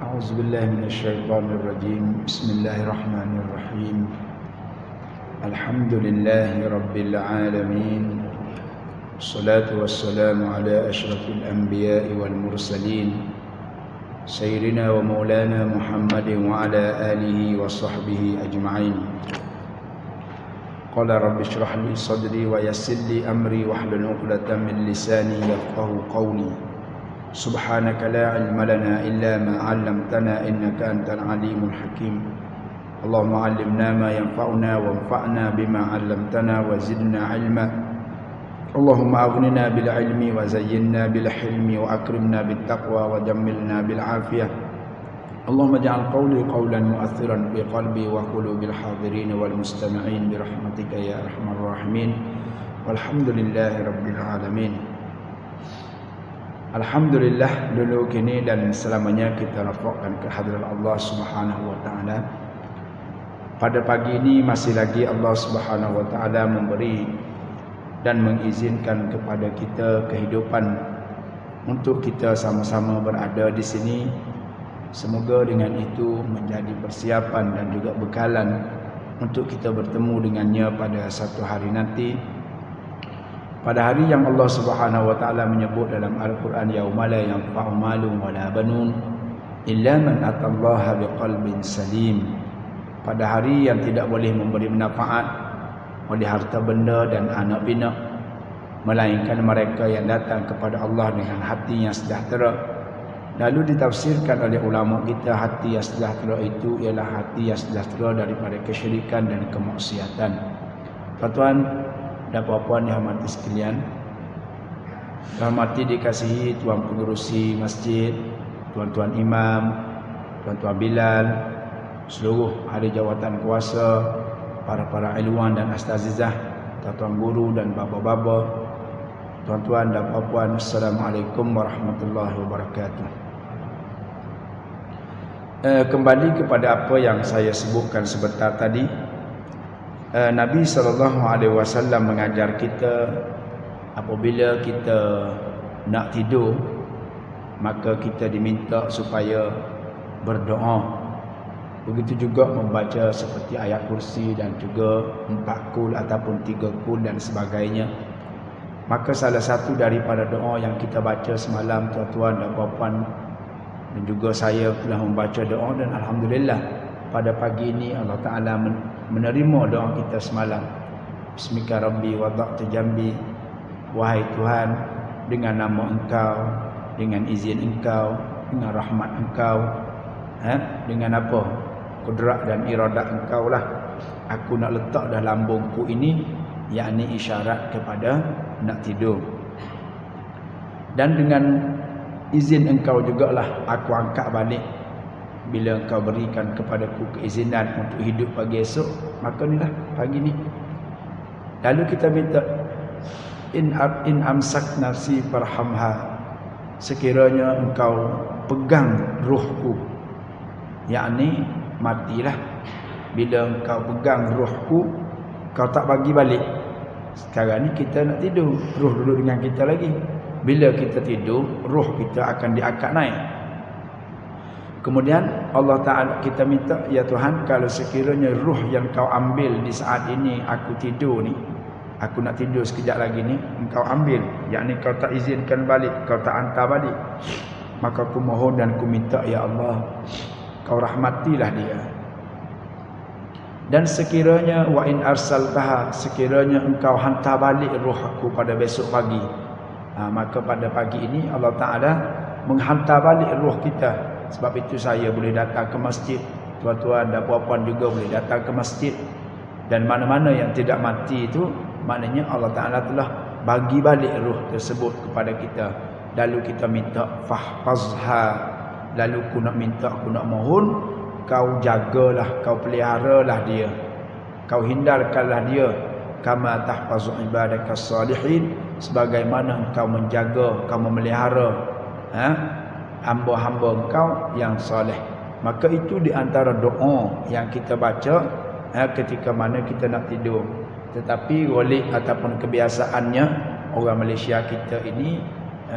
أعوذ بالله من الشيطان الرجيم. بسم الله الرحمن الرحيم. الحمد لله رب العالمين، الصلاة والسلام على أشرف الأنبياء والمرسلين سيدنا ومولانا محمد وعلى آله وصحبه أجمعين. قال رب اشرح لي صدري ويسر لي أمري واحلل عقدة من لساني يفقهوا قولي. سبحانك لا علم لنا إلا ما علمتنا إنك أنت العليم الحكيم. اللهم علمنا ما ينفعنا وانفعنا بما علمتنا وزدنا علما. اللهم أغننا بالعلم وزينا بالحلم وأكرمنا بالتقوى وجملنا بالعافية. اللهم اجعل قولي قولا مؤثرا في قلبي وقلوب الحاضرين والمستمعين برحمتك يا أرحم الراحمين. والحمد لله رب العالمين. Alhamdulillah, dulu kini dan selamanya kita rafakkan ke hadirat Allah Subhanahu wa taala. Pada pagi ini masih lagi Allah Subhanahu wa taala memberi dan mengizinkan kepada kita kehidupan untuk kita sama-sama berada di sini. Semoga dengan itu menjadi persiapan dan juga bekalan untuk kita bertemu dengannya pada satu hari nanti. Pada hari yang Allah Subhanahu wa taala menyebut dalam Al-Quran, yauma la yanfa'u malun wala banun illa man atallaha biqalbin salim. Pada hari yang tidak boleh memberi manfaat oleh harta benda dan anak bina, melainkan mereka yang datang kepada Allah dengan hati yang sejahtera. Lalu ditafsirkan oleh ulama kita, hati yang sejahtera itu ialah hati yang sejahtera daripada kesyirikan dan kemaksiatan. Tuan-tuan dan puan-puan dihormati sekalian, dihormati dikasihi tuan pengerusi masjid, tuan-tuan imam, tuan-tuan bilal, seluruh ahli jawatan kuasa, para ilmuwan dan astazizah, tuan-tuan guru dan bapa-bapa, tuan-tuan dan puan-puan, assalamualaikum warahmatullahi wabarakatuh. Kembali kepada apa yang saya sebutkan sebentar tadi. Nabi SAW mengajar kita apabila kita nak tidur, maka kita diminta supaya berdoa. Begitu juga membaca seperti ayat kursi dan juga 4 kul ataupun 3 kul dan sebagainya. Maka salah satu daripada doa yang kita baca semalam, tuan-tuan dan puan-puan, dan juga saya telah membaca doa, dan alhamdulillah pada pagi ini Allah Ta'ala menerima doa kita semalam. Bismika Rabbi wada'tu jambi. Wahai Tuhan, dengan nama Engkau, dengan izin Engkau, dengan rahmat Engkau, dengan apa? Kudrat dan iradat Engkau lah, aku nak letak dalam lambungku ini, yakni isyarat kepada nak tidur. Dan dengan izin Engkau jugalah aku angkat balik. Bila Engkau berikan kepadaku keizinan untuk hidup pagi esok, maka inilah pagi ni. Lalu kita minta, in amsak nafsi farhamha, sekiranya Engkau pegang rohku, yakni matilah. Bila Engkau pegang rohku, Kau tak bagi balik. Sekarang ni kita nak tidur, roh duduk dengan kita lagi. Bila kita tidur, roh kita akan diangkat naik. Kemudian Allah Ta'ala kita minta, ya Tuhan, kalau sekiranya ruh yang Kau ambil di saat ini aku tidur ni, aku nak tidur sekejap lagi ni, Engkau ambil, yakni Kau tak izinkan balik, Kau tak hantar balik, maka aku mohon dan aku minta, ya Allah, Kau rahmatilah dia. Dan sekiranya wa in arsaltaha, sekiranya Engkau hantar balik ruh aku pada besok pagi, maka pada pagi ini Allah Ta'ala menghantar balik ruh kita. Sebab itu saya boleh datang ke masjid, tuan-tuan dan puan-puan juga boleh datang ke masjid. Dan mana-mana yang tidak mati itu, maknanya Allah Ta'ala telah bagi balik ruh tersebut kepada kita. Lalu kita minta fahfazha, lalu aku nak minta, aku nak mohon, Kau jagalah, Kau peliharalah dia, Kau hindarkanlah dia, kama tahfazu ibadakas salihin, sebagaimana Engkau menjaga, Kau memelihara hamba-hamba Engkau yang soleh. Maka itu di antara doa yang kita baca ketika mana kita nak tidur. Tetapi golek ataupun kebiasaannya orang Malaysia kita ini,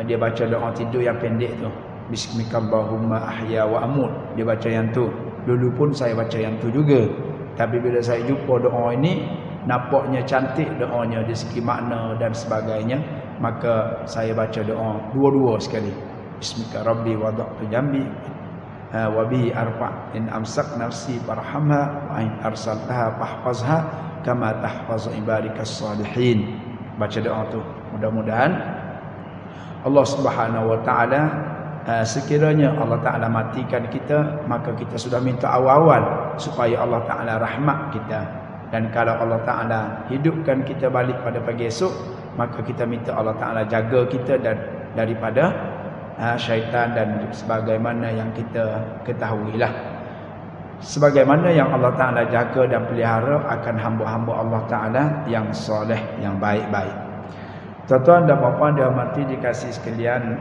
dia baca doa tidur yang pendek tu. Bismikallahumma ahya wa amut. Dia baca yang tu. Dulu pun saya baca yang tu juga. Tapi bila saya jumpa doa ini, nampaknya cantik doanya dari segi makna dan sebagainya, maka saya baca doa dua-dua sekali. Bismika rabbi wada'tu jambi wa bihi arfa' in amsak nafsi farhamha wa in arsaltaha fahfazha kama tahfazu ibadikas salihin. Baca doa tu. Mudah-mudahan Allah Subhanahu wa taala sekiranya Allah Ta'ala matikan kita, maka kita sudah minta awal-awal supaya Allah Ta'ala rahmat kita. Dan kalau Allah Ta'ala hidupkan kita balik pada pagi esok, maka kita minta Allah Ta'ala jaga kita daripada syaitan dan sebagaimana yang kita ketahuilah. Sebagaimana yang Allah Ta'ala jaga dan pelihara akan hamba-hamba Allah Ta'ala yang soleh, yang baik-baik. Tuan-tuan dan puan-puan dihormati dikasihi sekalian,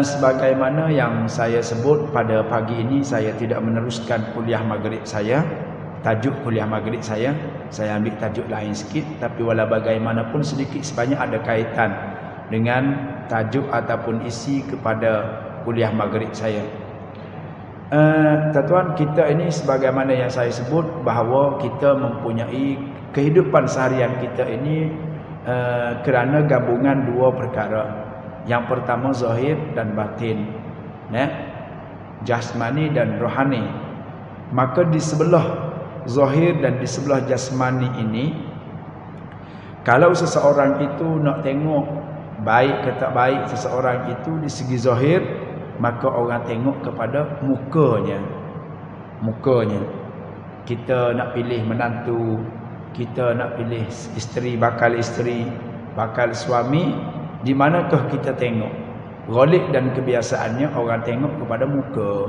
sebagaimana yang saya sebut pada pagi ini, saya tidak meneruskan kuliah maghrib saya. Tajuk kuliah maghrib saya ambil tajuk lain sikit, tapi walau bagaimanapun sedikit sebanyak ada kaitan dengan tajuk ataupun isi kepada kuliah maghrib saya. Tuan-tuan, kita ini sebagaimana yang saya sebut bahawa kita mempunyai kehidupan seharian kita ini kerana gabungan dua perkara. Yang pertama zahir dan batin, jasmani dan rohani. Maka di sebelah zahir dan di sebelah jasmani ini, kalau seseorang itu nak tengok baik ke tak baik seseorang itu di segi zahir, maka orang tengok kepada mukanya. Kita nak pilih menantu, kita nak pilih isteri, bakal suami, di manakah kita tengok? Ghalib dan kebiasaannya orang tengok kepada muka.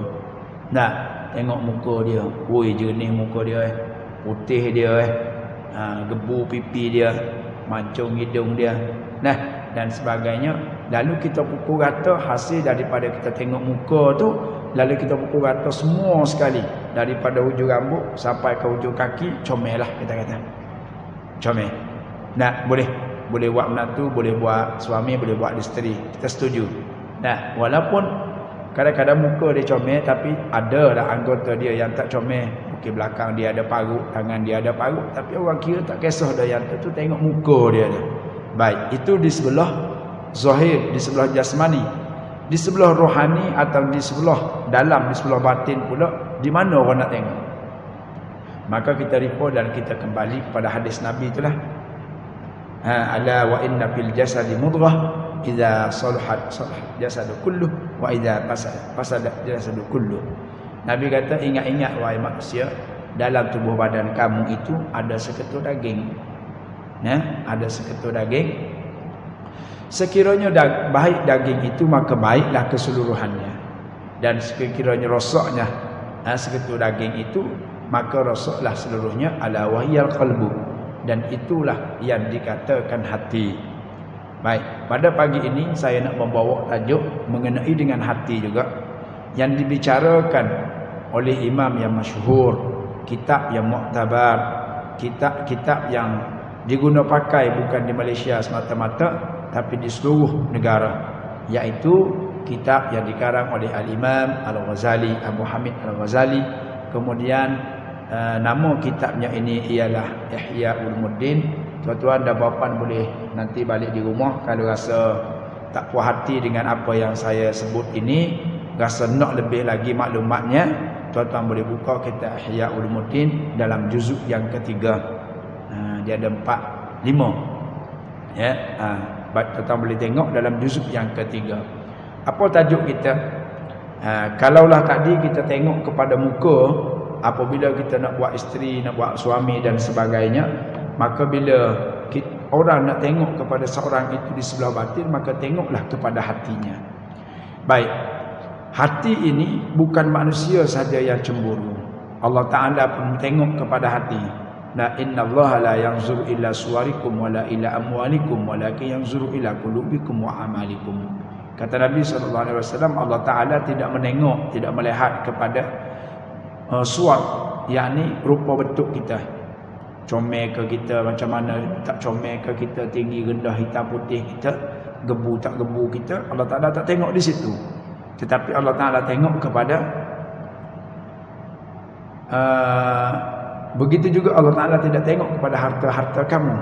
Nah, tengok muka dia. Oi, jernih muka dia, putih dia, gebu pipi dia, mancung hidung dia. Nah, dan sebagainya. Lalu kita pukul rata hasil daripada kita tengok muka tu, lalu kita pukul rata semua sekali, daripada hujung rambut sampai ke hujung kaki, comel lah kita kata. Comel. Nah, boleh buat menantu, boleh buat suami, boleh buat isteri. Kita setuju. Nah, walaupun kadang-kadang muka dia comel, tapi ada lah anggota dia yang tak comel. Mungkin belakang dia ada parut, tangan dia ada parut, tapi orang kira tak kisah dah yang tu tengok muka dia dah. Baik, itu di sebelah zahir, di sebelah jasmani. Di sebelah rohani atau di sebelah dalam, di sebelah batin pula, di mana orang nak tengok? Maka kita refer dan kita kembali kepada hadis Nabi itulah. Ala wa inna fil jasadi mudghah idza salahat jasadu kulluh wa idza fasada jasadu kulluh. Nabi kata, ingat-ingat wahai manusia, dalam tubuh badan kamu itu ada seketul daging. Ada seketul daging. Sekiranya baik daging itu, maka baiklah keseluruhannya. Dan sekiranya rosaknya seketul daging itu, maka rosaklah seluruhnya. Ala wahyal qalbu. Dan itulah yang dikatakan hati. Baik, pada pagi ini saya nak membawa tajuk mengenai dengan hati juga, yang dibicarakan oleh imam yang masyhur, kitab yang muktabar, kitab yang diguna pakai bukan di Malaysia semata-mata, tapi di seluruh negara, iaitu kitab yang dikarang oleh Al-Imam Al-Ghazali, Abu Hamid Al-Ghazali. Kemudian nama kitabnya ini ialah Ihya Ulumuddin. Tuan-tuan dan puan boleh nanti balik di rumah, kalau rasa tak puas hati dengan apa yang saya sebut ini, rasa nak lebih lagi maklumatnya, tuan-tuan boleh buka kitab Ihya Ulumuddin dalam juzuk yang ketiga. Dia ada 4, 5. Tuan-tuan boleh tengok dalam juzuk yang ketiga. Apa tajuk kita? Kalaulah tadi kita tengok kepada muka, apabila kita nak buat isteri, nak buat suami dan sebagainya, maka bila orang nak tengok kepada seorang itu di sebelah batin, maka tengoklah kepada hatinya. Baik, hati ini bukan manusia saja yang cemburu. Allah Ta'ala pun tengok kepada hati. La innallaha la yanzuru illa suwarikum wala ila amwalikum walakin yanzuru ila qulubikum wa amalikum. Kata Nabi SAW, Allah Ta'ala tidak menengok, tidak melihat kepada suar, yakni rupa bentuk kita, comel ke kita, macam mana tak comel ke kita, tinggi rendah hitam putih kita, gebu tak gebu kita, Allah Ta'ala tak tengok di situ. Tetapi Allah Ta'ala tengok kepada begitu juga Allah Ta'ala tidak tengok kepada harta-harta kamu.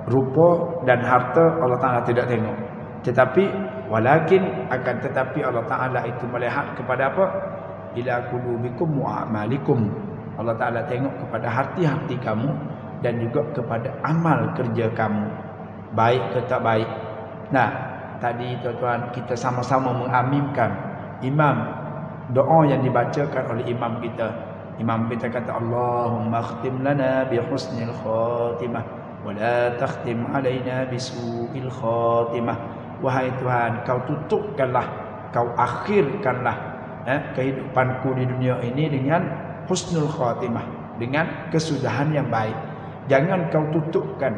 Rupa dan harta Allah Ta'ala tidak tengok. Tetapi walakin akan tetapi Allah Ta'ala itu melihat kepada apa? Ila qulubikum wa a'malikum. Allah Ta'ala tengok kepada hati-hati kamu dan juga kepada amal kerja kamu, baik ke tak baik. Nah, tadi tuan-tuan kita sama-sama mengaminkan imam, doa yang dibacakan oleh imam kita. Imam kita kata, Allahumma khtim lana bi husnil khatimah wa la takhtim alaina bi su'il khatimah. Wahai Tuhan, kau tutupkanlah, kau akhirkanlah kehidupanku di dunia ini dengan husnul khatimah, dengan kesudahan yang baik. Jangan kau tutupkan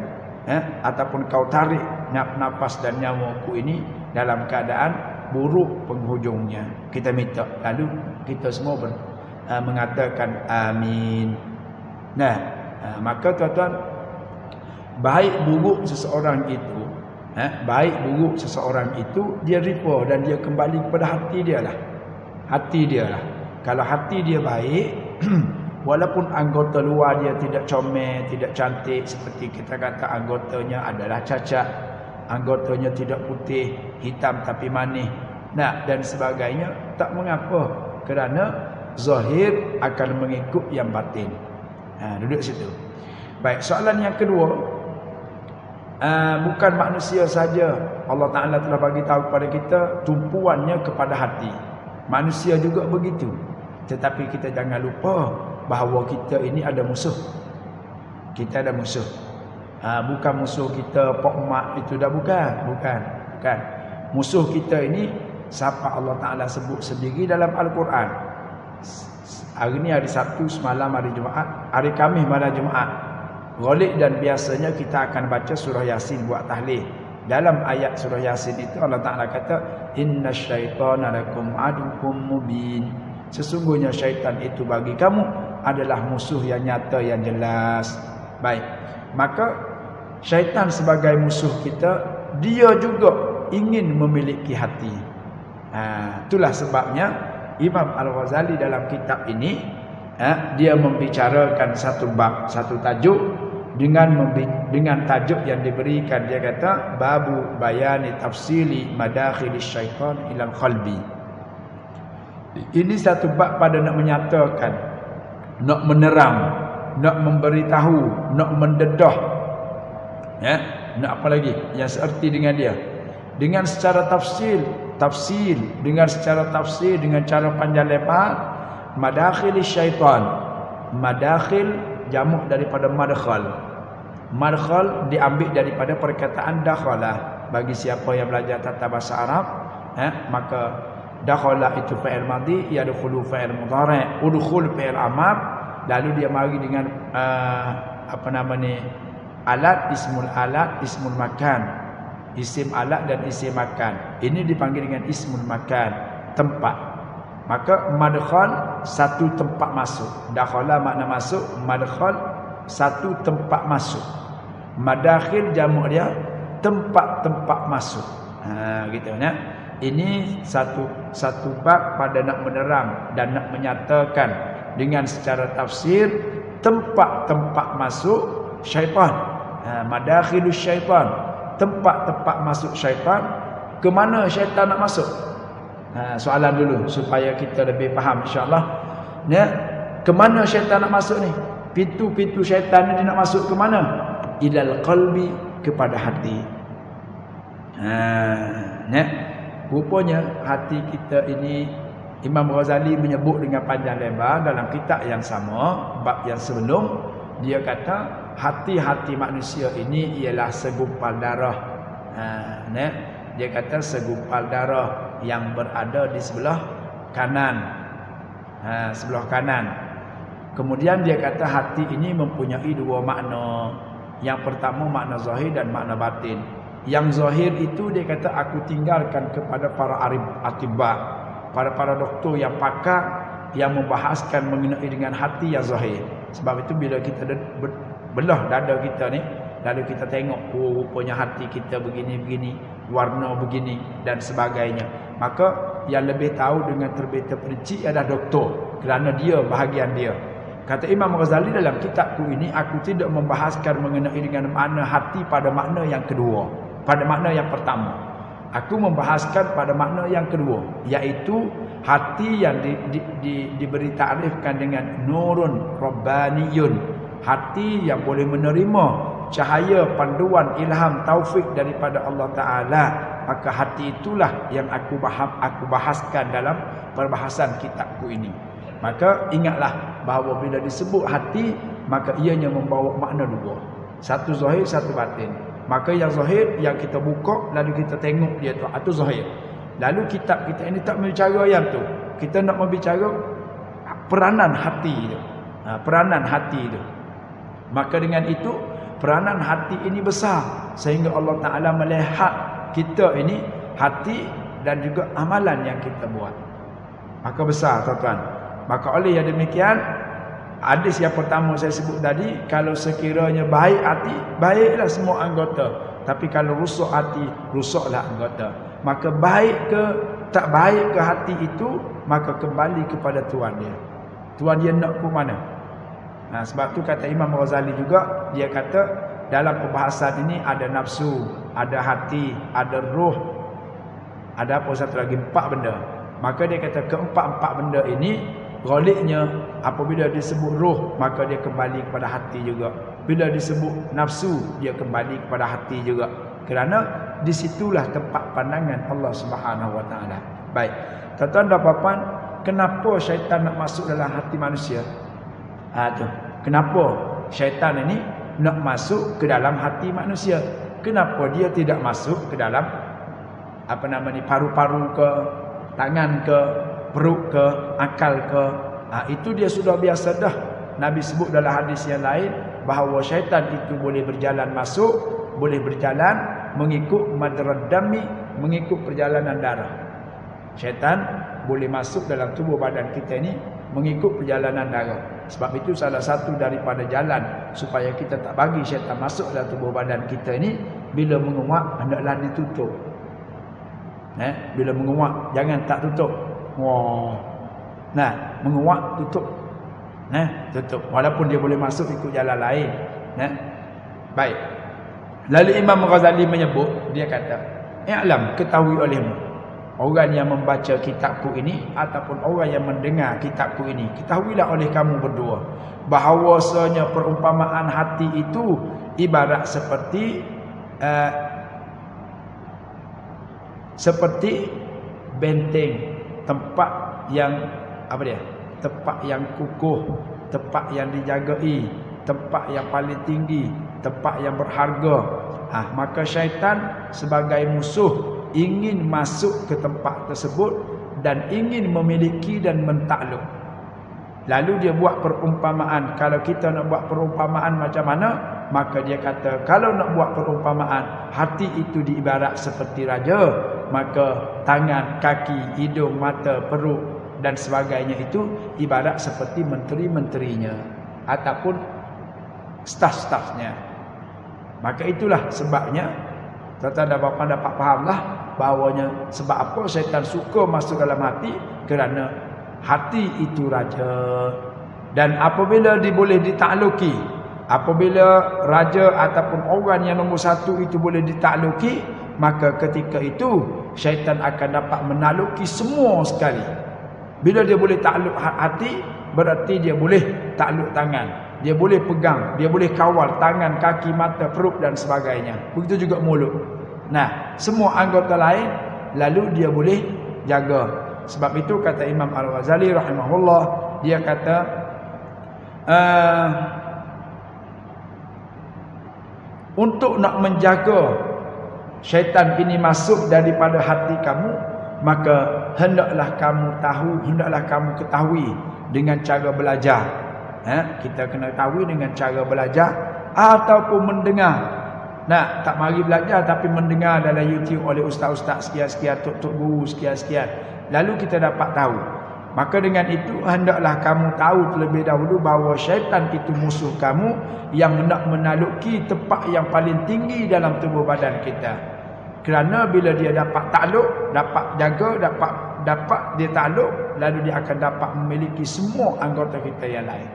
ataupun kau tarik nafas dan nyawaku ini dalam keadaan buruk penghujungnya. Kita minta, lalu kita semua mengatakan amin. Nah, maka tuan-tuan, baik buruk seseorang itu, baik buruk seseorang itu dia refer dan dia kembali kepada hati dia lah. Hati dia lah. Kalau hati dia baik, walaupun anggota luar dia tidak comel, tidak cantik, seperti kita kata anggotanya adalah cacat, anggotanya tidak putih, hitam tapi manis, nah dan sebagainya, tak mengapa, kerana zahir akan mengikut yang batin. Duduk situ. Baik, soalan yang kedua, bukan manusia saja Allah Ta'ala telah bagi tahu kepada kita tumpuannya kepada hati. Manusia juga begitu. Tetapi kita jangan lupa bahawa kita ini ada musuh. Kita ada musuh. Bukan musuh kita Pak Mak itu dah, bukan. Musuh kita ini siapa Allah Ta'ala sebut sendiri dalam Al-Quran. Hari ni hari Sabtu, semalam hari Jumaat, hari Khamis malam Jumaat. Ghalib dan biasanya kita akan baca surah Yasin buat tahlil. Dalam ayat surah Yasin itu Allah Ta'ala kata, inna syaitana lakum adukum mubin. Sesungguhnya syaitan itu bagi kamu adalah musuh yang nyata, yang jelas. Baik, maka syaitan sebagai musuh kita, dia juga ingin memiliki hati. Itulah sebabnya Imam Al-Ghazali dalam kitab ini dia membicarakan satu bab, satu tajuk dengan tajuk yang diberikan. Dia kata babu bayani tafsili madakhilis syaitan ilal qalbi. Ini satu bab pada nak menyatakan, nak menerang, nak memberitahu, nak mendedah, nak apa lagi yang seerti dengan dia, dengan secara tafsil, dengan secara tafsir, dengan cara panjang lebar. Madakhilis syaitan, madakhil jamak daripada madkhal. Madkhal diambil daripada perkataan dakhala. Bagi siapa yang belajar tata bahasa Arab, maka dakhala itu fa'il madhi, yadkhulu fa'il mudhari', udkhul fa'il amr, lalu dia mari dengan alat, ismul makan, isim alat dan isim makan. Ini dipanggil dengan ismul makan, tempat. Maka madkhal satu tempat masuk. Dakhala makna masuk, madkhal satu tempat masuk. Madakhil jamak dia tempat-tempat masuk. Gitu ya. Ini satu bab pada nak menerang dan nak menyatakan dengan secara tafsir tempat-tempat masuk syaitan. Madakhilus syaitan, tempat-tempat masuk syaitan. Ke mana syaitan nak masuk? Soalan dulu supaya kita lebih faham insya-Allah. Ke mana syaitan nak masuk ni? Pintu-pintu syaitan ni dia nak masuk ke mana? Ilal qalbi, kepada hati. Rupanya hati kita ini Imam Ghazali menyebut dengan panjang lebar dalam kitab yang sama, bab yang sebelum. Dia kata hati-hati manusia ini ialah segumpal darah. Dia kata segumpal darah yang berada di sebelah kanan. Sebelah kanan. Kemudian dia kata hati ini mempunyai dua makna. Yang pertama makna zahir dan makna batin. Yang zahir itu dia kata aku tinggalkan kepada para atibba, para doktor yang pakar yang membahaskan mengenai dengan hati yang zahir. Sebab itu bila kita belah dada kita ni, lalu kita tengok rupanya hati kita begini-begini, warna begini dan sebagainya. Maka yang lebih tahu dengan terperinci adalah doktor, kerana dia bahagian dia. Kata Imam Ghazali dalam kitabku ini, aku tidak membahaskan mengenai dengan makna hati pada makna yang kedua, pada makna yang pertama. Aku membahaskan pada makna yang kedua, iaitu hati yang diberi takrifkan dengan nurun rabbaniyun, hati yang boleh menerima cahaya panduan ilham taufik daripada Allah Ta'ala. Maka hati itulah yang aku bahaskan dalam perbahasan kitabku ini. Maka ingatlah bahawa bila disebut hati, maka ianya membawa makna dua, satu zahir, satu batin. Maka yang zahir yang kita buka lalu kita tengok dia tu, itu zahir. Lalu kitab kita ini tak berbicara yang tu, kita nak berbicara peranan hati itu, peranan hati itu. Maka dengan itu peranan hati ini besar, sehingga Allah Ta'ala melihat kita ini hati dan juga amalan yang kita buat. Maka besar tuan-tuan. Maka oleh yang demikian, hadis yang pertama saya sebut tadi, kalau sekiranya baik hati, baiklah semua anggota. Tapi kalau rusak hati, rusaklah anggota. Maka baik ke tak baik ke hati itu, maka kembali kepada Tuhan dia. Tuhan dia nak ke mana? Nah, sebab tu kata Imam Ghazali juga, dia kata dalam perbahasan ini ada nafsu, ada hati, ada roh, ada apa satu lagi, 4 benda. Maka dia kata keempat-empat benda ini galiknya apabila disebut roh, maka dia kembali kepada hati juga. Bila disebut nafsu, dia kembali kepada hati juga. Kerana disitulah tempat pandangan Allah Subhanahu Wa Taala. Baik, tuan-tuan dan puan, kenapa syaitan nak masuk dalam hati manusia? Kenapa syaitan ini nak masuk ke dalam hati manusia? Kenapa dia tidak masuk ke dalam paru-paru ke, tangan ke, perut ke, akal ke? Itu dia sudah biasa dah. Nabi sebut dalam hadis yang lain bahawa syaitan itu boleh berjalan masuk, boleh berjalan mengikut madrad dami, mengikut perjalanan darah. Syaitan boleh masuk dalam tubuh badan kita ini mengikut perjalanan darah. Sebab itu salah satu daripada jalan supaya kita tak bagi syaitan masuk dalam tubuh badan kita ini, bila menguap hendaklah ditutup. Bila menguap jangan tak tutup. Menguap tutup. Tutup. Walaupun dia boleh masuk ikut jalan lain. Baik. Lalu Imam Ghazali menyebut, dia kata, "I'lam, ketahui olehmu, orang yang membaca kitabku ini ataupun orang yang mendengar kitabku ini, ketahuilah oleh kamu berdua bahawasanya perumpamaan hati itu ibarat seperti benteng, tempat yang tempat yang kukuh, tempat yang dijagai, tempat yang paling tinggi, tempat yang berharga. Maka syaitan sebagai musuh ingin masuk ke tempat tersebut dan ingin memiliki dan mentakluk. Lalu dia buat perumpamaan. Kalau kita nak buat perumpamaan macam mana? Maka dia kata, kalau nak buat perumpamaan, hati itu diibarat seperti raja, maka tangan, kaki, hidung, mata, perut dan sebagainya itu ibarat seperti menteri-menterinya ataupun staf-stafnya. Maka itulah sebabnya tuan-tuan dan puan dapat fahamlah bahawanya sebab apa syaitan suka masuk dalam hati, kerana hati itu raja. Dan apabila boleh ditakluki, apabila raja ataupun orang yang nombor satu itu boleh ditakluki, maka ketika itu syaitan akan dapat menakluki semua sekali. Bila dia boleh takluk hati, berarti dia boleh takluk tangan, dia boleh pegang, dia boleh kawal tangan, kaki, mata, perut dan sebagainya. Begitu juga mulut. Semua anggota lain lalu dia boleh jaga. Sebab itu kata Imam Al-Ghazali rahimahullah, dia kata untuk nak menjaga syaitan ini masuk daripada hati kamu, maka hendaklah kamu ketahui dengan cara belajar. Kita kena tahu dengan cara belajar ataupun mendengar. Tak mari belajar tapi mendengar dalam YouTube oleh ustaz-ustaz sekian-sekian, tok-tok guru sekian-sekian, lalu kita dapat tahu. Maka dengan itu hendaklah kamu tahu terlebih dahulu bahawa syaitan itu musuh kamu yang hendak menaluki tempat yang paling tinggi dalam tubuh badan kita. Kerana bila dia dapat takluk, dapat jaga, dapat dia takluk, lalu dia akan dapat memiliki semua anggota kita yang lain.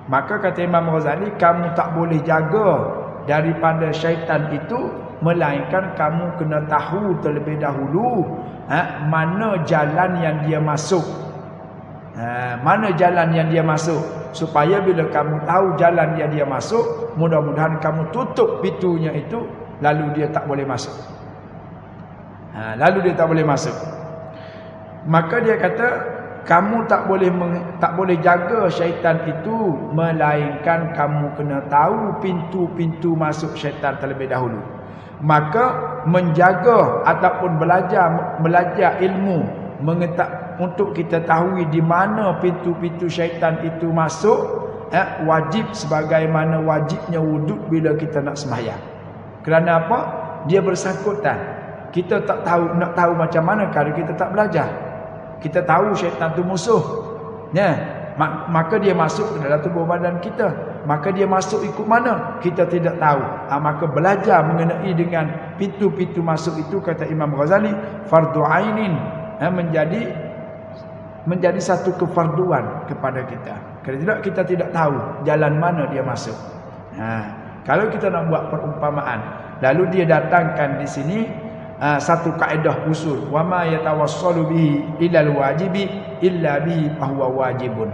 Maka kata Imam Ghazali, kamu tak boleh jaga daripada syaitan itu, melainkan kamu kena tahu terlebih dahulu mana jalan yang dia masuk. Mana jalan yang dia masuk, supaya bila kamu tahu jalan yang dia masuk, mudah-mudahan kamu tutup pintunya itu, lalu dia tak boleh masuk. Lalu dia tak boleh masuk. Maka dia kata, kamu tak boleh jaga syaitan itu, melainkan kamu kena tahu pintu-pintu masuk syaitan terlebih dahulu. Maka menjaga ataupun belajar ilmu untuk kita tahu di mana pintu-pintu syaitan itu masuk, wajib sebagaimana wajibnya wuduk bila kita nak sembahyang. Kerana apa? Dia bersangkutan. Kita tak tahu, nak tahu macam mana kalau kita tak belajar. Kita tahu syaitan itu musuh, maka dia masuk ke dalam tubuh badan kita. Maka dia masuk ikut mana? Kita tidak tahu. Maka belajar mengenai dengan pintu-pintu masuk itu, kata Imam Ghazali, fardu ainin, menjadi satu kefarduan kepada kita. Kalau tidak, kita tidak tahu jalan mana dia masuk. Kalau kita nak buat perumpamaan, lalu dia datangkan di sini satu kaedah usul, wa ma yatawassalu bihi ilal wajibi illa bihi fahuwa wajibun.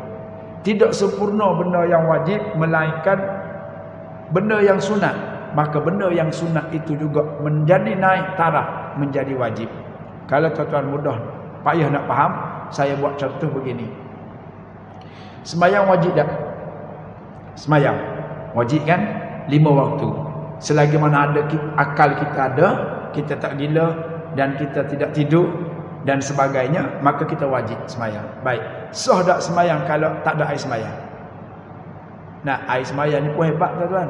Tidak sempurna benda yang wajib melainkan benda yang sunat. Maka benda yang sunat itu juga menjadi naik taraf menjadi wajib. Kalau tuan-tuan mudah payah nak faham, saya buat contoh begini. Sembahyang wajib tak? Sembahyang wajib kan? 5 waktu. Selagi mana ada akal kita ada, kita tak gila dan kita tidak tidur dan sebagainya, maka kita wajib sembahyang. Baik, sah tak sembahyang kalau tak ada air sembahyang? Nah, air sembahyang ni pun hebat tuan-tuan.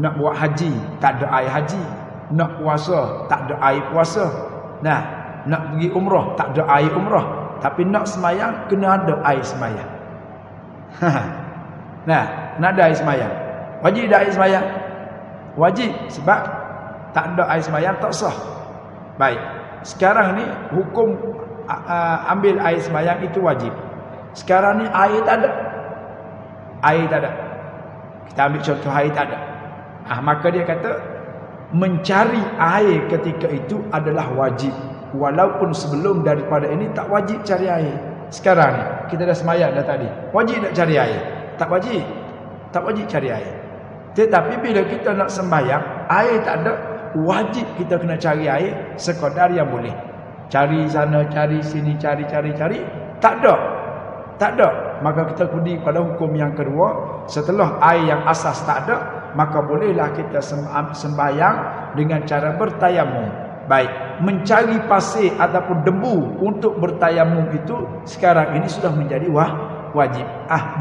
Nak buat haji, tak ada air haji. Nak puasa, tak ada air puasa. Nah, nak pergi umrah, tak ada air umrah. Tapi nak sembahyang, kena ada air sembahyang. Nah, nak ada air sembahyang. Wajib tak air sembahyang? Wajib, sebab tak ada air sembahyang tak sah. Baik, sekarang ni hukum ambil air sembahyang itu wajib. Sekarang ni air tak ada. Air tak ada. Kita ambil contoh air tak ada. Maka dia kata mencari air ketika itu adalah wajib. Walaupun sebelum daripada ini tak wajib cari air. Sekarang ni kita dah sembahyang dah tadi. Wajib tak cari air? Tak wajib. Tak wajib cari air. Tetapi bila kita nak sembahyang, air tak ada, wajib kita kena cari air sekadar yang boleh. Cari sana, cari sini, cari. Tak ada. Maka kita pergi pada hukum yang kedua. Setelah air yang asas tak ada, maka bolehlah kita sembahyang dengan cara bertayamum. Baik, mencari pasir ataupun debu untuk bertayamum itu sekarang ini sudah menjadi wajib.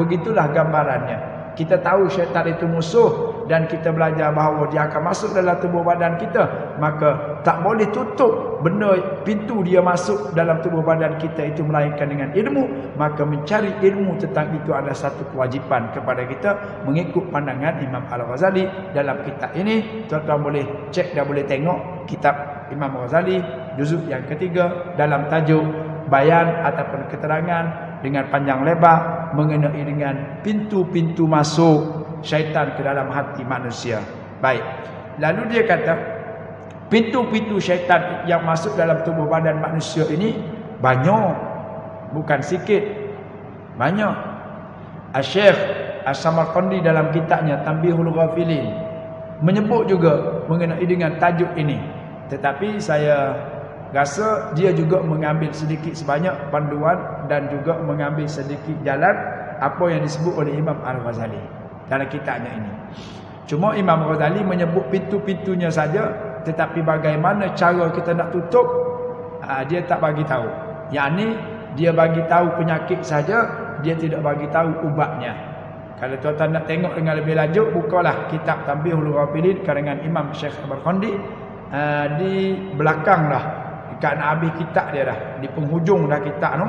Begitulah gambarannya. Kita tahu syaitan itu musuh dan kita belajar bahawa dia akan masuk dalam tubuh badan kita, maka tak boleh tutup benda pintu dia masuk dalam tubuh badan kita itu melainkan dengan ilmu. Maka mencari ilmu tentang itu adalah satu kewajipan kepada kita mengikut pandangan Imam Al-Ghazali dalam kitab ini. Tuan-tuan boleh cek dan boleh tengok kitab Imam Ghazali juzuk yang ketiga dalam tajuk bayan ataupun keterangan dengan panjang lebar mengenai dengan pintu-pintu masuk syaitan ke dalam hati manusia. Baik, lalu dia kata pintu-pintu syaitan yang masuk dalam tubuh badan manusia ini banyak, bukan sikit, banyak. Syekh As-Samarqandi dalam kitabnya Tanbihul Ghafilin menyebut juga mengenai dengan tajuk ini. Tetapi saya rasa dia juga mengambil sedikit sebanyak panduan dan juga mengambil sedikit jalan apa yang disebut oleh Imam Al-Ghazali dalam kitabnya ini. Cuma Imam Ghazali menyebut pintu-pintunya saja, tetapi bagaimana cara kita nak tutup, dia tak bagi tahu. Yang ni dia bagi tahu penyakit saja, dia tidak bagi tahu ubatnya. Kalau tuan-tuan nak tengok dengan lebih lanjut, bukalah kitab Tanbihul Ghafilin karangan Imam Syekh Samarqandi. Di belakang dah, dekat nak habis kitab dia dah, di penghujung dah kitab tu,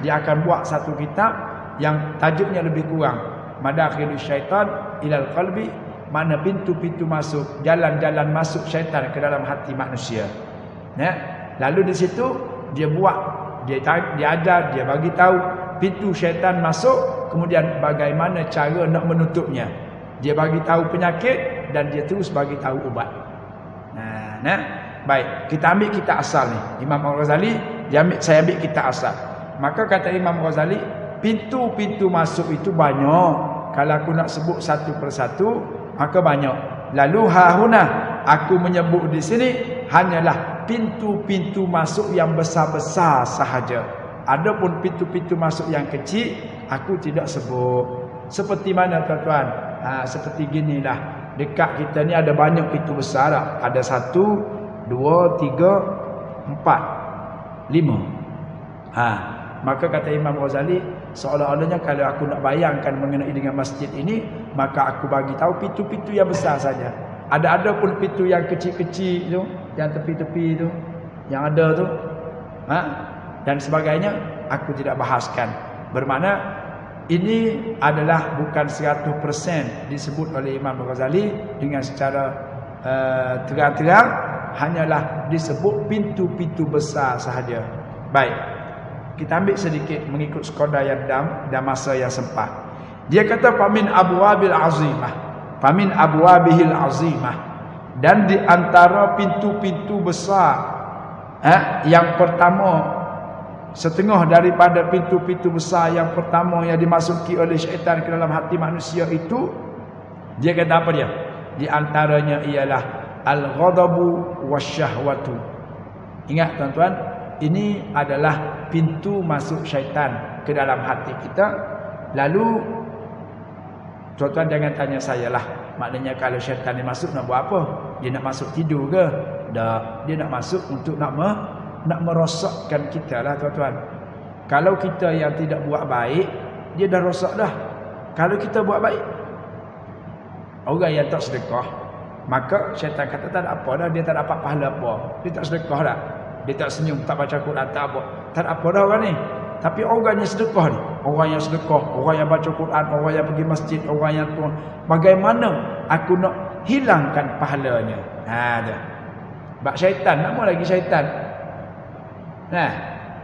dia akan buat satu kitab yang tajuknya lebih kurang Madakhilus Syaitan ilal qalbi, mana pintu-pintu masuk, jalan-jalan masuk syaitan ke dalam hati manusia. Ya. Lalu di situ dia buat, dia ajar, dia bagi tahu pintu syaitan masuk, kemudian bagaimana cara nak menutupnya. Dia bagi tahu penyakit dan dia terus bagi tahu ubat. Nah, baik, kita ambil kita asal ni. Imam Al-Ghazali saya ambil kita asal. Maka kata Imam Ghazali, pintu-pintu masuk itu banyak. Kalau aku nak sebut satu persatu, maka banyak. Lalu hahuna, aku menyebut di sini hanyalah pintu-pintu masuk yang besar-besar sahaja. Adapun pintu-pintu masuk yang kecil, aku tidak sebut. Seperti mana tuan-tuan? Seperti ginilah. Dekat kita ni ada banyak pintu besar tak? Ada 1, 2, 3, 4, 5. Maka kata Imam Ghazali, seolah-olahnya kalau aku nak bayangkan mengenai dengan masjid ini, maka aku bagi tahu pintu-pintu yang besar saja. Ada pun pintu yang kecil-kecil tu, yang tepi-tepi tu, yang ada tu, dan sebagainya, aku tidak bahaskan. Bermakna ini adalah bukan 100% disebut oleh Imam Ghazali dengan secara terang-terang, hanyalah disebut pintu-pintu besar sahaja. Baik. Kita ambil sedikit mengikut sekadar yang dan masa yang sempat. Dia kata famin abwabil azimah. Famin abwabihil azimah. Dan di antara pintu-pintu besar yang pertama, setengah daripada pintu-pintu besar yang pertama yang dimasuki oleh syaitan ke dalam hati manusia itu, dia kata apa dia? Di antaranya ialah al-ghadabu wasyahwatu. Ingat tuan-tuan, ini adalah pintu masuk syaitan ke dalam hati kita. Lalu tuan-tuan jangan tanya saya lah, maknanya kalau syaitan ni masuk nak buat apa? Dia nak masuk tidur ke? Tak, dia nak masuk untuk nak merosakkan kita lah tuan-tuan. Kalau kita yang tidak buat baik, dia dah rosak dah. Kalau kita buat baik, orang yang tak sedekah, maka syaitan kata tak ada apa dah, dia tak dapat pahala apa. Dia tak sedekah dah, dia tak senyum, tak baca Quran, tak apa. Tak ada apa dah orang ni. Tapi orang yang sedekah ni, orang yang sedekah, orang yang baca Quran, orang yang pergi masjid, orang yang tu, bagaimana aku nak hilangkan pahalanya? Dah. Bak syaitan, nak mau lagi syaitan. Nah,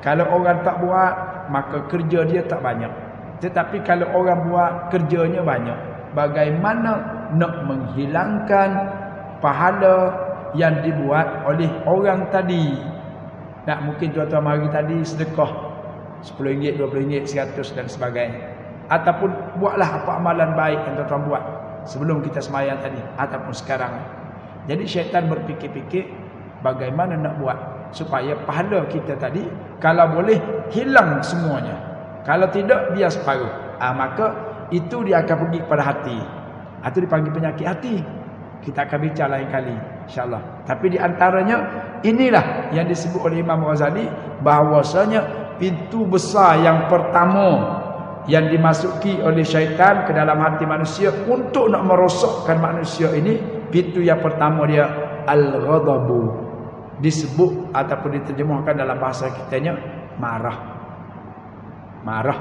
kalau orang tak buat, maka kerja dia tak banyak. Tetapi kalau orang buat, kerjanya banyak. Bagaimana nak menghilangkan pahala yang dibuat oleh orang tadi? Nak mungkin tuan-tuan mari tadi sedekah RM10, RM20, RM100 dan sebagainya. Ataupun buatlah apa amalan baik yang tuan-tuan buat sebelum kita sembahyang tadi ataupun sekarang. Jadi syaitan berfikir-fikir bagaimana nak buat supaya pahala kita tadi kalau boleh hilang semuanya. Kalau tidak biar separuh. Maka itu dia akan pergi kepada hati. Itu dipanggil penyakit hati. Kita akan bincang lain kali insya-Allah. Tapi di antaranya inilah yang disebut oleh Imam Ghazali bahawasanya pintu besar yang pertama yang dimasuki oleh syaitan ke dalam hati manusia untuk nak merosakkan manusia ini, pintu yang pertama dia al-ghadabu. Disebut ataupun diterjemahkan dalam bahasa kitanya marah. Marah.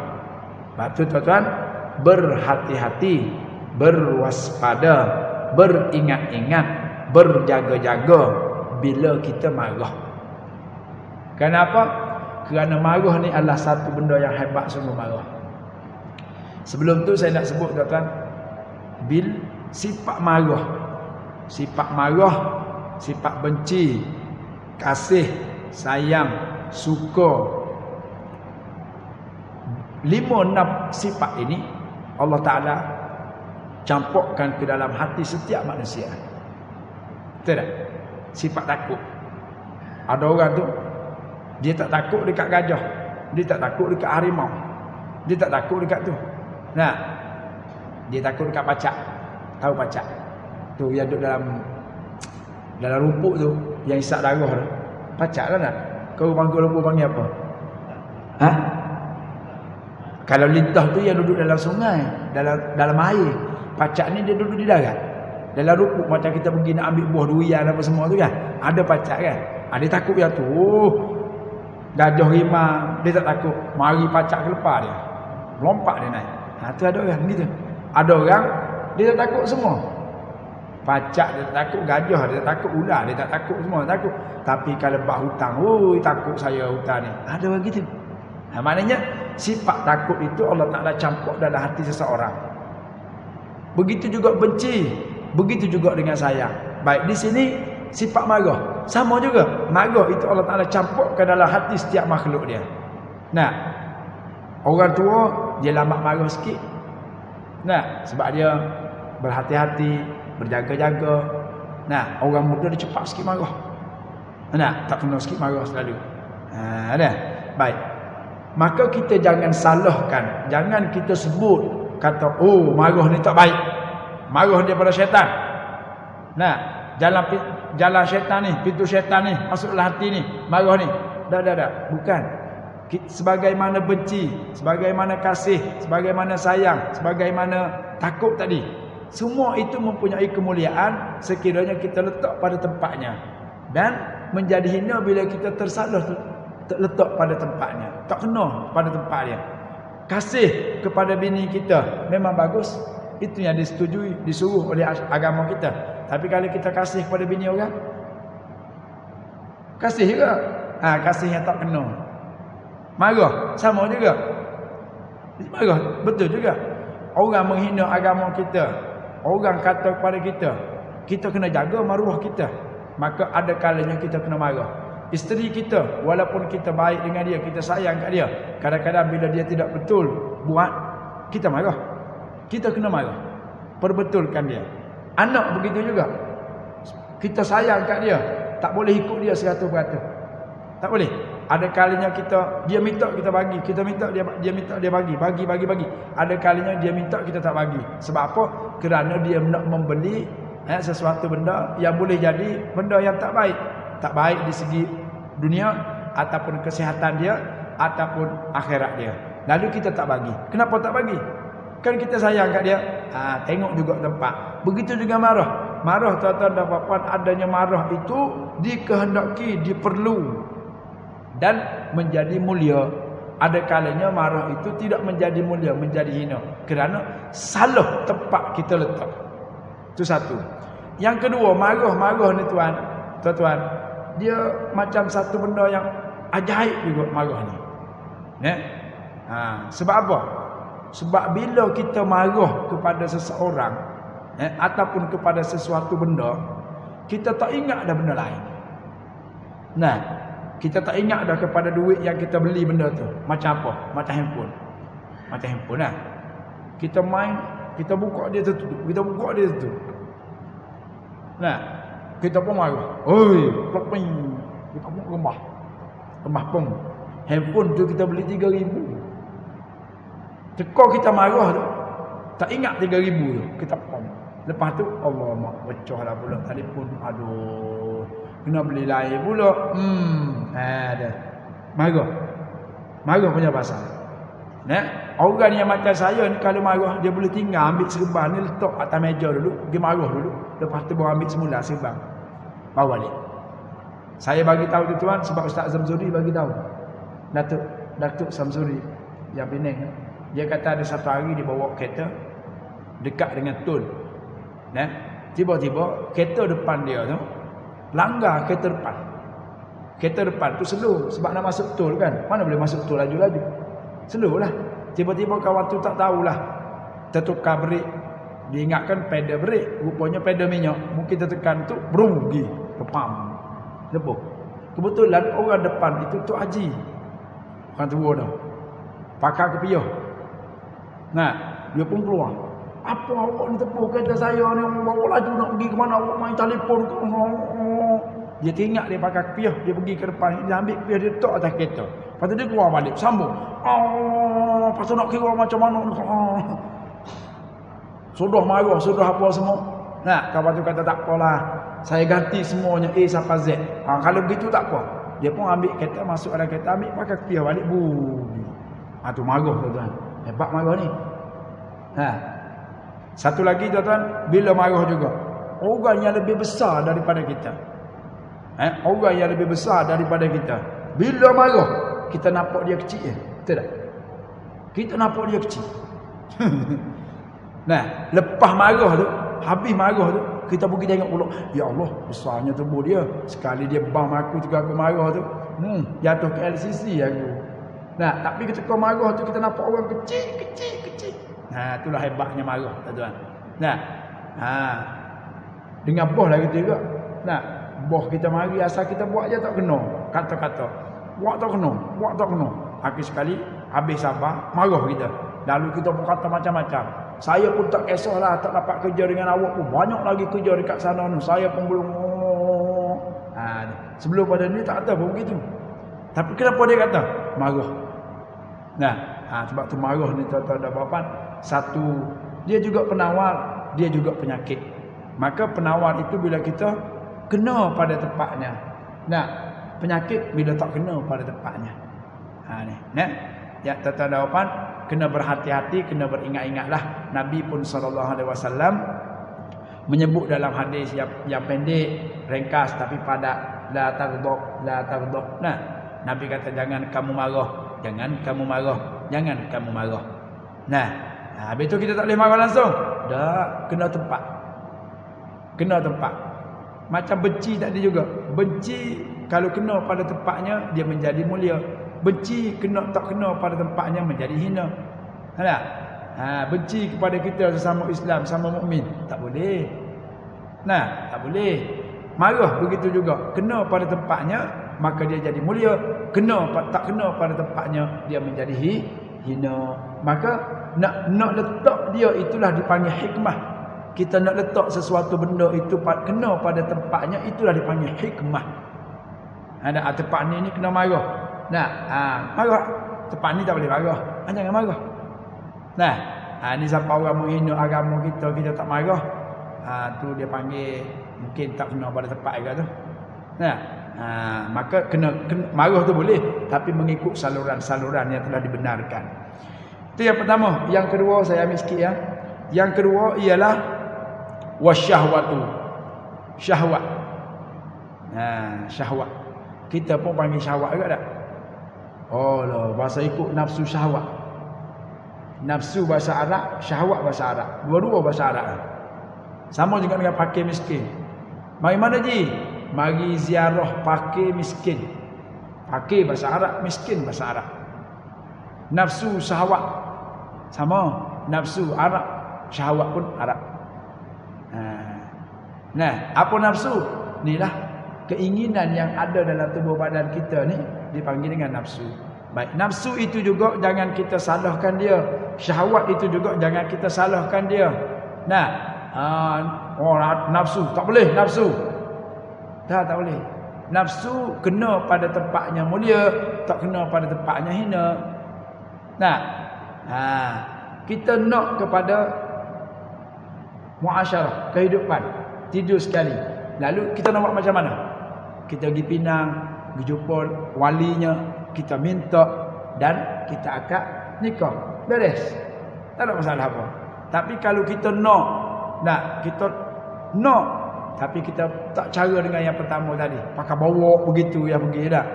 Batu tuan-tuan, berhati-hati, berwaspada, beringat-ingat, berjaga-jaga bila kita marah. Kenapa? Kerana marah ni adalah satu benda yang hebat sungguh marah. Sebelum tu saya nak sebut tuan-tuan, sifat marah. Sifat marah, sifat benci, kasih, sayang, suka. 5-6 sifat ini Allah Ta'ala campurkan ke dalam hati setiap manusia. Betul tak? Sifat takut. Ada orang tu, dia tak takut dekat gajah, dia tak takut dekat harimau, dia tak takut dekat tu. Nah, dia takut dekat pacak. Tahu pacak? Tu yang duduk dalam rumput tu, yang isap darah tu. Pacak lah nak. Kau panggil rumput panggil apa? Kalau lintah tu yang duduk dalam sungai, dalam air. Pacak ni dia duduk di darat. Dalam rumput macam kita pergi nak ambil buah durian apa semua tu kan. Ada pacak kan. Dia takut yang tu. Gajah rimau dia tak takut. Mari pacak kelepar dia. Lompat dia naik. Tu ada orang gitu. Ada orang dia tak takut semua. Pacak dia tak takut, gajah dia tak takut, ular dia tak takut, semua takut. Tapi kalau bak hutang, oi takut saya hutang ni. Ada begitu. Maknanya sifat takut itu Allah Taala campur dalam hati seseorang. Begitu juga benci, begitu juga dengan sayang. Baik di sini sifat marah, sama juga. Marah itu Allah Taala campur ke dalam hati setiap makhluk dia. Nah, orang tua dia lambat marah sikit. Nah, sebab dia berhati-hati, berjaga-jaga. Nah, orang muda dia cepat sikit marah. Nah, tak kena sikit marah selalu. Dah. Baik. Maka kita jangan salahkan, jangan kita sebut kata oh marah ni tak baik. Marah daripada syaitan. Nah, jalan syaitan ni, pintu syaitan ni, masuklah hati ni, marah ni. Dah. Bukan. Sebagaimana benci, sebagaimana kasih, sebagaimana sayang, sebagaimana takut tadi. Semua itu mempunyai kemuliaan sekiranya kita letak pada tempatnya. Dan menjadi hina bila kita tersalah letak pada tempatnya. Tak kena pada tempat dia. Kasih kepada bini kita memang bagus. Itu yang disetujui, disuruh oleh agama kita. Tapi kalau kita kasih kepada bini orang, kasih juga. Kasih yang tak kena. Marah, sama juga. Marah, betul juga. Orang menghina agama kita, orang kata kepada kita, kita kena jaga maruah kita. Maka ada kalanya kita kena marah. Isteri kita, walaupun kita baik dengan dia, kita sayang kat dia, kadang-kadang bila dia tidak betul buat, kita marah. Kita kena marah, perbetulkan dia. Anak begitu juga. Kita sayang kat dia, tak boleh ikut dia 100%. Tak boleh. Ada kalinya dia minta kita bagi, kita minta dia minta dia bagi. Ada kalinya dia minta kita tak bagi. Sebab apa? Kerana dia nak membeli sesuatu benda yang boleh jadi benda yang tak baik. Tak baik di segi dunia ataupun kesihatan dia ataupun akhirat dia. Lalu kita tak bagi. Kenapa tak bagi? Kan kita sayang kat dia. Tengok juga tempat. Begitu juga marah. Marah tuan-tuan dan puan-puan, adanya marah itu dikehendaki, diperlu dan menjadi mulia. Ada kalanya marah itu tidak menjadi mulia, menjadi hina kerana salah tempat kita letak. Itu satu. Yang kedua, marah ni tuan-tuan, dia macam satu benda yang ajaib juga marah ni. Sebab apa? Sebab bila kita marah kepada seseorang ataupun kepada sesuatu benda, kita tak ingat dah benda lain. Nah, kita tak ingat dah kepada duit yang kita beli benda tu. Macam apa? Macam handphone. Macam handphone lah. Kita main, kita buka dia tutup. Kita buka dia tutup. Nah, kita pun marah. Oi, ploping. Kita pun remah. Remah pun. Handphone tu kita beli 3,000. Tekor kita marah tu, tak ingat 3,000 tu. Kita pom. Lepas tu, Allah mak pecah lah pula telefon. Aduh. Kena beli lain pula. Ada. Marah punya pasal. Orang yang macam saya ni kalau marah, dia boleh tinggal ambil serban ni letak atas meja dulu. Dia marah dulu. Lepas tu baru ambil semula serban. Bawa balik. Saya bagi tahu tu tuan sebab Ustaz Zamzuri bagi tahu. Datuk Samsuri yang Penang. Dia kata ada satu hari dia bawa kereta dekat dengan tol. Tiba-tiba kereta depan dia tu langgar kereta depan. Kereta depan tu slow sebab nak masuk tol kan. Mana boleh masuk tol laju-laju. Slow lah. Tiba-tiba kawan tu tak tahulah. Tertukar brek. Dia ingatkan pedal brek. Rupanya pedal minyak. Mungkin tertekan tu brum pergi. Kepam. Lepuh. Kebetulan orang depan itu Tok Haji. Orang tua dah. Pakar kepiah. Nah, dia pun keluar. Apa awak ni tepuh kereta saya ni, bawa laju nak pergi ke mana, awak main telefon ke? Dia teringat dia pakai kepiah, dia pergi ke depan, dia ambil kepiah, dia letak atas kereta. Lepas tu dia keluar balik, sambung. Pasal nak kira macam mana ni. Sudah marah, sudah apa semua. Nah, kawan tu kata tak apalah, saya ganti semuanya A sampai Z. Kalau begitu tak apa. Dia pun ambil kereta, masuk dalam kereta, ambil pakai kepiah balik. Tu marah tuan-tuan. Hebat marah ni. Satu lagi tuan-tuan, bila marah juga, orang yang lebih besar daripada kita. Orang yang lebih besar daripada kita. Bila marah, kita nampak dia kecil je. Betul tak? Kita nampak dia kecil. Nah, lepas marah tu, habis marah tu, kita pergi tengok pula. Ya Allah, besarnya tubuh dia. Sekali dia bam aku juga aku marah tu. Jatuh ke LCC aku. Nah, tapi ketika marah tu kita nampak orang kecil. Nah, itulah hebatnya marah, tuan-tuan. Nah, dengan bos lah kita juga. Nah, bos kita mari asal kita buat je tak kena. Kata-kata. Buat tak kena. Akhir sekali habis sabar, marah kita. Lalu kita pun kata macam-macam. Saya pun tak kisahlah tak dapat kerja dengan awak pun. Banyak lagi kerja dekat sana tu. Saya pun belum. Sebelum pada ni tak kata pun begitu. Tapi kenapa dia kata? Marah. Nah, sebab tu marah ni tuan-tuan dan puan. Satu, dia juga penawar, dia juga penyakit. Maka penawar itu bila kita kena pada tempatnya. Nah, penyakit bila tak kena pada tempatnya. Ni. Nah, ya tuan-tuan dan puan, kena berhati-hati, kena beringat-ingatlah. Nabi pun SAW menyebut dalam hadis yang pendek, ringkas tapi padat, la taghdab. Nah, Nabi kata jangan kamu marah. Nah, habis tu kita tak boleh marah langsung. Dah kena tempat. Macam benci tadi juga. Benci kalau kena pada tempatnya dia menjadi mulia. Benci tak kena pada tempatnya menjadi hina. Tak? Benci kepada kita sesama Islam, sama mukmin, tak boleh. Nah, tak boleh. Marah begitu juga. Kena pada tempatnya maka dia jadi mulia. Tak kena pada tempatnya dia menjadi hina. Maka nak letak dia itulah dipanggil hikmah. Kita nak letak sesuatu benda itu kena pada tempatnya, itulah dipanggil hikmah. Ada tempat ni kena marah. Nah, marah. Tempat ni tak boleh marah. Jangan marah. Nah, ni siapa orang menghina agama kita tak marah. Tu dia panggil mungkin tak kena pada tempat juga tu. Nah, maka kena marah tu boleh, tapi mengikut saluran-saluran yang telah dibenarkan. Itu yang pertama. Yang kedua saya ambil sikit ya. Yang kedua ialah wasyahwatu. Syahwat. Syahwat. Kita pun panggil syahwat juga tak? Oh lah, bahasa ikut nafsu syahwat. Nafsu bahasa Arab, syahwat bahasa Arab. Dua-dua bahasa Arab. Sama juga dengan fakir miskin. Mari mana ji? Mari ziarah fakir miskin. Fakir bahasa Arab, miskin bahasa Arab. Nafsu syahwat sama. Nafsu Arab, syahwat pun Arab. Nah, apa nafsu? Inilah keinginan yang ada dalam tubuh badan kita ni dipanggil dengan nafsu. Baik, nafsu itu juga jangan kita salahkan dia. Syahwat itu juga jangan kita salahkan dia. Nah, nafsu tak boleh nafsu. Tak boleh. Nafsu kena pada tempatnya mulia, tak kena pada tempatnya hina. Nah, kita nak kepada muasyarah, kehidupan, tidur sekali. Lalu kita nak buat macam mana? Kita pergi Pinang, pergi jumpa walinya, kita minta dan kita akad nikah. Beres. Tak ada masalah apa. Tapi kalau kita kita nak tapi kita tak cara dengan yang pertama tadi, pakai bawa begitu yang pergi dah.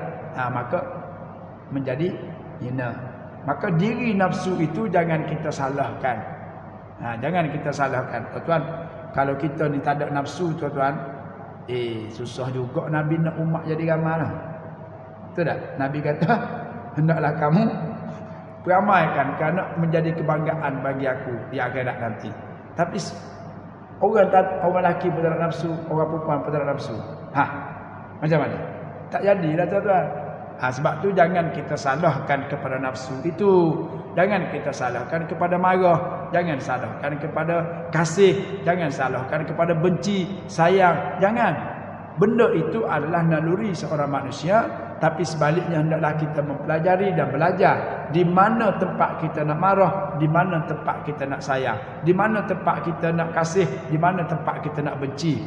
Maka menjadi hina. Maka diri nafsu itu jangan kita salahkan. Jangan kita salahkan. Tuan-tuan, kalau kita ni tak ada nafsu tuan-tuan, susah juga Nabi nak umat jadi ramai lah. Betul tak? Nabi kata, hendaklah kamu peramaikan kerana menjadi kebanggaan bagi aku di akhirat nanti. Tapi orang lelaki pun tak ada nafsu, orang perempuan pun tak ada nafsu. Macam mana? Tak jadilah tuan-tuan. Sebab tu jangan kita salahkan kepada nafsu itu. Jangan kita salahkan kepada marah. Jangan salahkan kepada kasih. Jangan salahkan kepada benci, sayang. Jangan. Benda itu adalah naluri seorang manusia. Tapi sebaliknya hendaklah kita mempelajari dan belajar. Di mana tempat kita nak marah. Di mana tempat kita nak sayang. Di mana tempat kita nak kasih. Di mana tempat kita nak benci.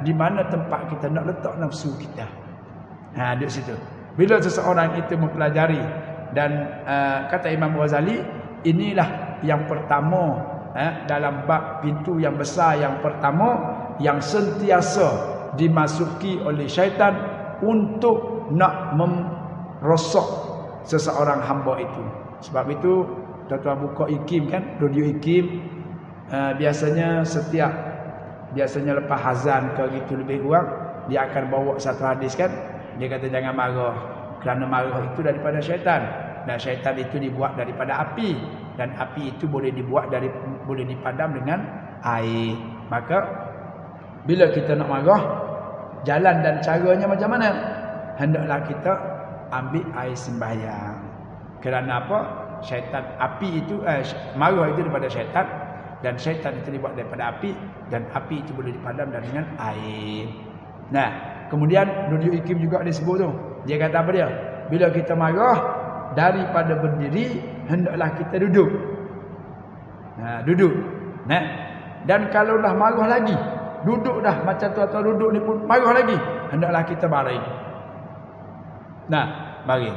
Di mana tempat kita nak letak nafsu kita. Duduk situ. Bila seseorang itu mempelajari. Dan kata Imam Ghazali, inilah yang pertama dalam bab pintu yang besar yang pertama yang sentiasa dimasuki oleh syaitan untuk nak merosak seseorang hamba itu. Sebab itu tuan-tuan buka IKIM kan, radio IKIM, biasanya setiap biasanya lepas azan ke gitu lebih kurang, dia akan bawa satu hadis kan. Dia kata jangan marah, kerana marah itu daripada syaitan, dan syaitan itu dibuat daripada api, dan api itu boleh dipadam dengan air. Maka bila kita nak marah, jalan dan caranya macam mana? Hendaklah kita ambil air sembahyang. Kerana apa? Syaitan, api itu marah itu daripada syaitan, dan syaitan itu dibuat daripada api, dan api itu boleh dipadam dengan air. Nah, kemudian Nurul Ikim juga disebut tu. Dia kata apa dia? Bila kita marah, daripada berdiri hendaklah kita duduk. Duduk. Nah, dan kalau dah marah lagi, duduk dah macam tu duduk ni pun marah lagi, hendaklah kita baring. Nah, baring.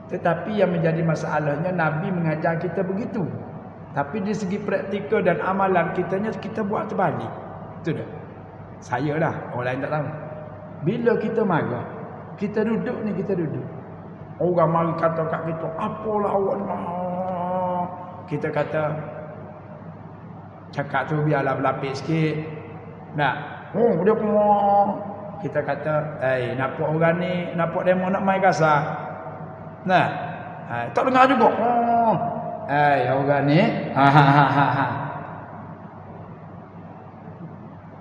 Tetapi yang menjadi masalahnya Nabi mengajar kita begitu. Tapi di segi praktikal dan amalan kita buat terbalik. Itu dah. Saya lah, orang lain tak tahu. Bila kita marah, kita duduk. Orang mari kata kat kita, apalah awak ni. Kita kata, cakap tu biarlah berlapis sikit. Nah, dia pun. Kita kata, nampak orang ni, nampak demo nak main kasar. Nah, tak dengar juga. Orang ni.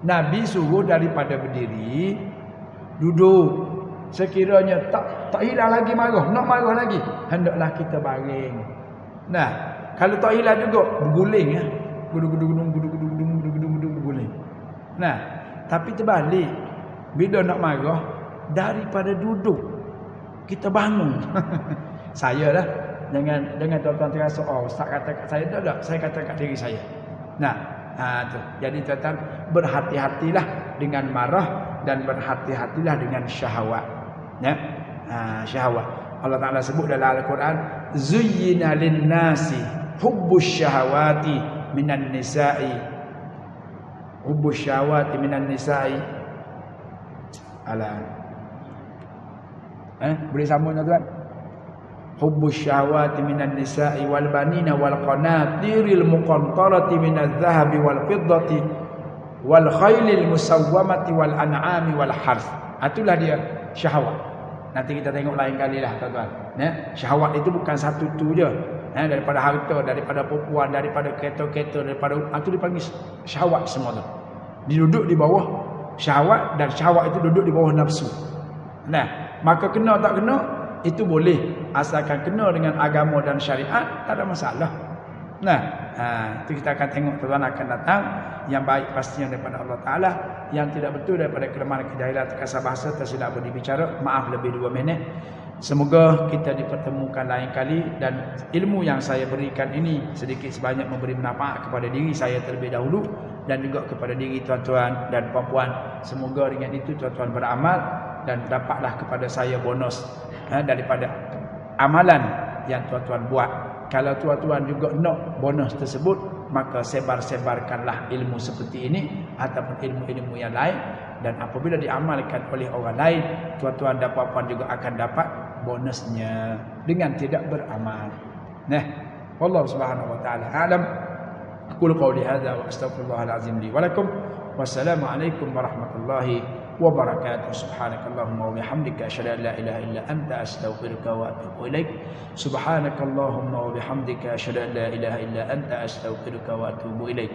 Nabi suruh daripada berdiri, duduk. Sekiranya tak hilang lagi marah, nak marah lagi, hendaklah kita baring. Nah, kalau tak hilang juga, berguling ya. Gudung berguling. Nah, tapi terbalik. Bila nak marah, daripada duduk, kita bangun. Saya lah. Jangan tuan-tuan terasa, ustaz kata kat saya, tak. Saya kata kat diri saya. Nah, tu. Jadi tuan-tuan, berhati-hatilah dengan marah dan berhati-hatilah dengan syahwat. Ya, syahwat. Allah Taala sebut dalam Al-Quran, zuyyina lin-nasi hubbus syahawati minan nisa'i. Hubbus syahawati minan nisa'i. Boleh sambung tuan? Hubbus syahawati minan nisa'i wal banina wal qanatiril muqantarati minadh dhahabi wal fiddati wal khailil musawwamati wal an'ami wal harth. Itulah dia syahwat. Nanti kita tengok lain kali lah tuan-tuan. Syahwat itu bukan satu tu je. Daripada harta, daripada perempuan, daripada kereta-kereta, daripada itu dipanggil syahwat semua tu. Duduk di bawah syahwat, dan syahwat itu duduk di bawah nafsu. Nah, maka kena tak kena itu boleh, asalkan kena dengan agama dan syariat, tak ada masalah. Nah, itu kita akan tengok tuan akan datang. Yang baik pastinya daripada Allah Ta'ala, yang tidak betul daripada kelemahan kejahilan terkasar bahasa, tersilap berbicara. Maaf lebih 2 minit. Semoga kita dipertemukan lain kali, dan ilmu yang saya berikan ini sedikit sebanyak memberi manfaat kepada diri saya terlebih dahulu, dan juga kepada diri tuan-tuan dan puan-puan. Semoga dengan itu tuan-tuan beramal dan dapatlah kepada saya bonus daripada amalan yang tuan-tuan buat. Kalau tuan-tuan juga nak bonus tersebut, maka sebar-sebarkanlah ilmu seperti ini ataupun ilmu-ilmu yang lain, dan apabila diamalkan oleh orang lain, tuan-tuan dan puan-puan juga akan dapat bonusnya dengan tidak beramal. Nah, wallahu subhanahu wa ta'ala a'lam. Aqulu qawli hadza wa astaghfirullahal azim li wa lakum. Wassalamu alaikum warahmatullahi wabarakatuh. Subhanakallahumma wa bihamdika asyhadu an la ilaha illa anta astaghfiruka wa atubu ilaik. Subhanakallahumma wa bihamdika asyhadu an la ilaha illa anta astaghfiruka wa atubu ilaik.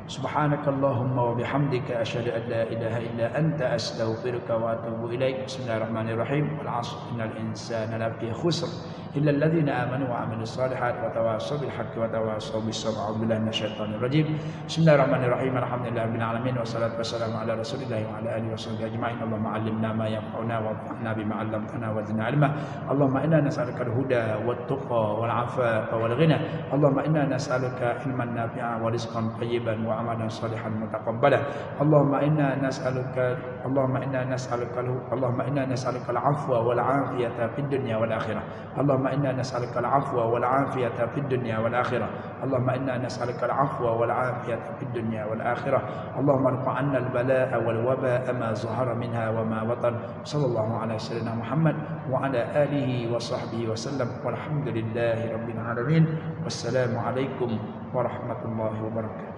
Subhanakallahumma wa bihamdika asyhadu an la ilaha illa anta astaghfiruka wa atubu ilaik. Bismillahirrahmanirrahim. Wal 'ashr innal insana lafi khusr illa alladhina amanu wa 'amilus solihat wa tawassaw bil haqqi wa tawassaw bis sabr. A'udzu billahi minasyaitonir rajim. Bismillahirrahmanirrahim. Alhamdulillahirabbil alamin wassalatu wassalamu ala rasulillah wa ala alihi washabbihi ajma'in. Allahumma 'allimna ma yanfa'una wanfa'na bima 'allamtana wa zidna 'ilma. Allahumma inna nas'aluka al-huda wat-tuqa wal 'afafa wal ghina. Allahumma inna nas'aluka ilman nafi'an wa rizqan thayyiban wa amalan salihan mutaqabbala. Allahumma inna nas'aluka al-'afwa wal 'afiyata fid dunya wal akhirah. Allahumma inna nas'aluka al-'afwa wal 'afiyata fid dunya wal akhirah. Allahumma inna nas'aluka al-'afwa wal 'afiyata fid dunya wal akhirah. Allahumma irfa' 'anna al-balaa'a wal wabaa'a ma zahara minha wa ma batan. Sallallahu ala sayyidina Muhammad wa ala alihi wa sahbihi wa sallam. Walhamdulillahi rabbil alamin. Wassalamu alaikum warahmatullahi wabarakatuh.